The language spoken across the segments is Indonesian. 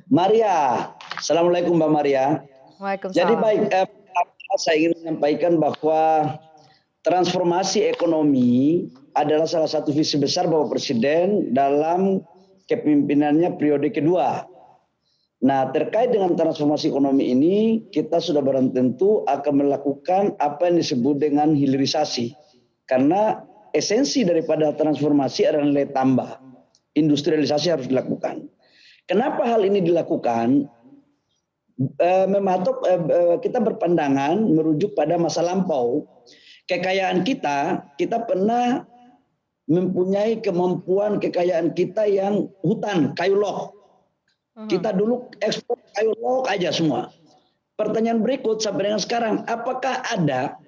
Maria, Assalamualaikum Mbak Maria. Jadi Waalaikumsalam. baik, saya ingin menyampaikan bahwa transformasi ekonomi adalah salah satu visi besar Bapak Presiden dalam kepemimpinannya periode kedua. Nah, terkait dengan transformasi ekonomi ini, kita sudah barang tentu akan melakukan apa yang disebut dengan hilirisasi. Karena esensi daripada transformasi adalah nilai tambah. Industrialisasi harus dilakukan. Kenapa hal ini dilakukan? Kita berpandangan merujuk pada masa lampau. Kekayaan kita pernah mempunyai kemampuan kekayaan kita yang hutan, kayu log. Kita dulu ekspor kayu log aja semua. Pertanyaan berikut sampai dengan sekarang, apakah ada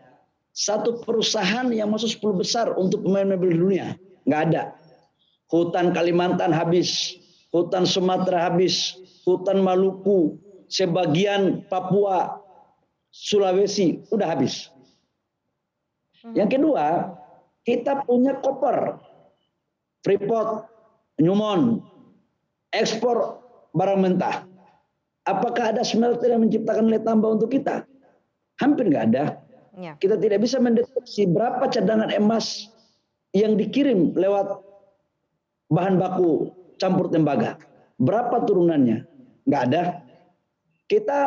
satu perusahaan yang masuk 10 besar untuk pemain mebel dunia? Nggak ada. Hutan Kalimantan habis, hutan Sumatera habis, hutan Maluku, sebagian Papua, Sulawesi, udah habis. Yang kedua, kita punya koper, Freeport, Newmont, ekspor barang mentah. Apakah ada smelter yang menciptakan nilai tambah untuk kita? Hampir nggak ada. Ya. Kita tidak bisa mendeteksi berapa cadangan emas yang dikirim lewat bahan baku campur tembaga. Berapa turunannya? Nggak ada. Kita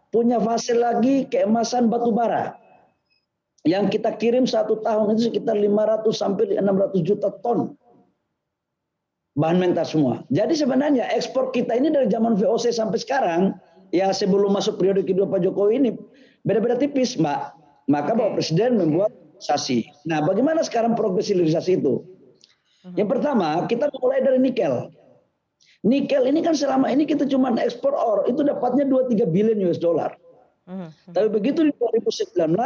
punya fase lagi keemasan batu bara. Yang kita kirim 1 tahun itu sekitar 500 sampai 600 juta ton. Bahan mentah semua. Jadi sebenarnya ekspor kita ini dari zaman VOC sampai sekarang, ya sebelum masuk periode kedua Pak Jokowi ini, beda-beda tipis, Mbak. Maka Bapak Presiden membuat hilirisasi. Nah, bagaimana sekarang progres hilirisasi itu? Yang pertama, kita mulai dari nikel. Nikel ini kan selama ini kita cuma ekspor ore, itu dapatnya 2-3 billion US dollar. Tapi begitu di 2019,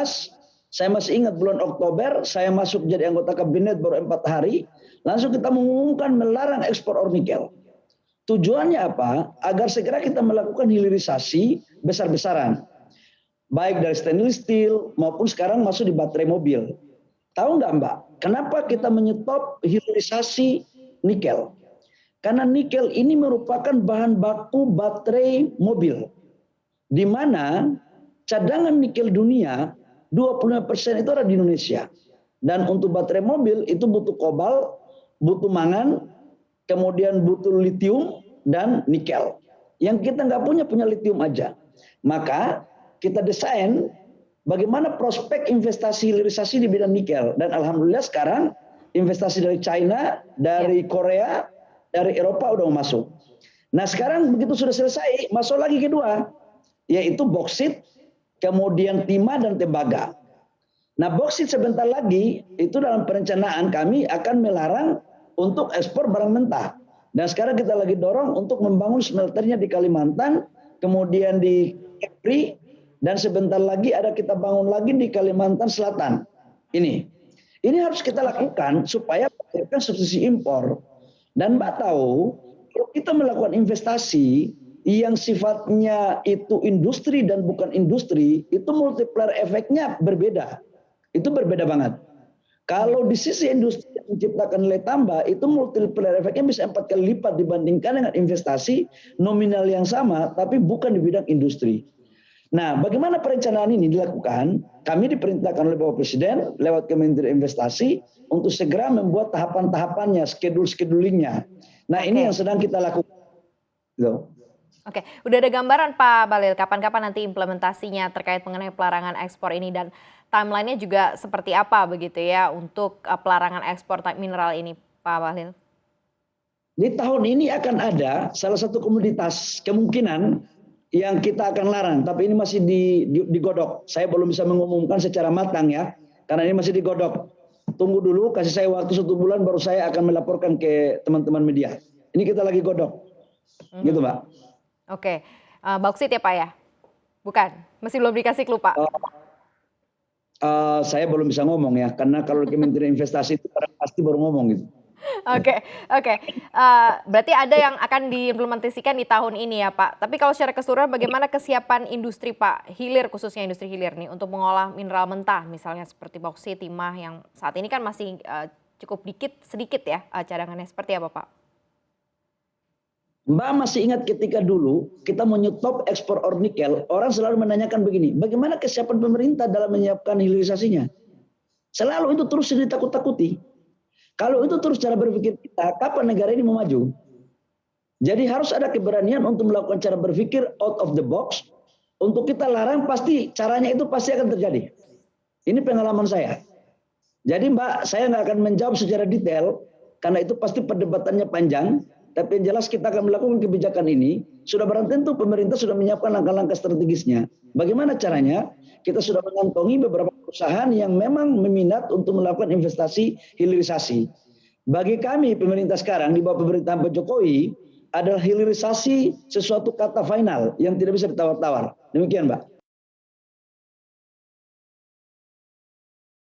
saya masih ingat bulan Oktober, saya masuk jadi anggota kabinet baru 4 hari, langsung kita mengumumkan melarang ekspor ore nikel. Tujuannya apa? Agar segera kita melakukan hilirisasi besar-besaran. Baik dari stainless steel maupun sekarang masuk di baterai mobil. Tahu nggak Mbak, kenapa kita menyetop hilirisasi nikel? Karena nikel ini merupakan bahan baku baterai mobil. Di mana cadangan nikel dunia 25% itu ada di Indonesia. Dan untuk baterai mobil itu butuh kobalt, butuh mangan, kemudian butuh litium dan nikel. Yang kita nggak punya litium aja. Maka kita desain bagaimana prospek investasi hilirisasi di bidang nikel. Dan alhamdulillah sekarang investasi dari China, dari Korea, dari Eropa udah masuk. Nah sekarang begitu sudah selesai, masuk lagi kedua, yaitu boksit, kemudian timah dan tembaga. Nah boksit sebentar lagi itu dalam perencanaan kami akan melarang untuk ekspor barang mentah. Dan sekarang kita lagi dorong untuk membangun smelternya di Kalimantan, kemudian di Kepri, dan sebentar lagi ada kita bangun lagi di Kalimantan Selatan. Ini harus kita lakukan supaya mencairkan subsidi impor. Dan Mbak tahu, kalau kita melakukan investasi yang sifatnya itu industri dan bukan industri, itu multiplier efeknya berbeda. Itu berbeda banget. Kalau di sisi industri yang menciptakan nilai tambah, itu multiplier efeknya bisa 4 kali lipat dibandingkan dengan investasi nominal yang sama, tapi bukan di bidang industri. Nah, bagaimana perencanaan ini dilakukan? Kami diperintahkan oleh Bapak Presiden lewat Kementerian Investasi untuk segera membuat tahapan-tahapannya, schedule-schedulingnya. Nah, ini yang sedang kita lakukan. Oke, udah ada gambaran Pak Bahlil kapan-kapan nanti implementasinya terkait mengenai pelarangan ekspor ini dan timeline-nya juga seperti apa begitu ya untuk pelarangan ekspor mineral ini Pak Bahlil? Di tahun ini akan ada salah satu komoditas kemungkinan yang kita akan larang, tapi ini masih digodok. Saya belum bisa mengumumkan secara matang ya, karena ini masih digodok. Tunggu dulu, kasih saya waktu 1 bulan baru saya akan melaporkan ke teman-teman media. Ini kita lagi godok, gitu Mbak. Oke, bauksit ya Pak ya? Bukan, masih belum dikasih clue Pak? Saya belum bisa ngomong ya, karena kalau Kementerian Investasi itu pasti baru ngomong gitu. Oke. Berarti ada yang akan diimplementasikan di tahun ini ya Pak. Tapi kalau secara keseluruhan bagaimana kesiapan industri Pak, hilir khususnya industri hilir nih untuk mengolah mineral mentah misalnya seperti bauksit, timah yang saat ini kan masih cukup sedikit ya cadangannya, seperti apa Pak? Mbak masih ingat ketika dulu kita menyetop ekspor ore nikel, orang selalu menanyakan begini, bagaimana kesiapan pemerintah dalam menyiapkan hilirisasinya? Selalu itu terus ditakut-takuti. Kalau itu terus cara berpikir kita, kapan negara ini mau maju? Jadi harus ada keberanian untuk melakukan cara berpikir out of the box. Untuk kita larang pasti caranya itu pasti akan terjadi. Ini pengalaman saya. Jadi Mbak, saya nggak akan menjawab secara detail karena itu pasti perdebatannya panjang. Tapi yang jelas kita akan melakukan kebijakan ini. Sudah barang tentu pemerintah sudah menyiapkan langkah-langkah strategisnya. Bagaimana caranya? Kita sudah mengantongi beberapa perusahaan yang memang meminat untuk melakukan investasi hilirisasi. Bagi kami pemerintah sekarang di bawah pemerintahan Pak Jokowi adalah hilirisasi sesuatu kata final yang tidak bisa ditawar-tawar. Demikian Mbak.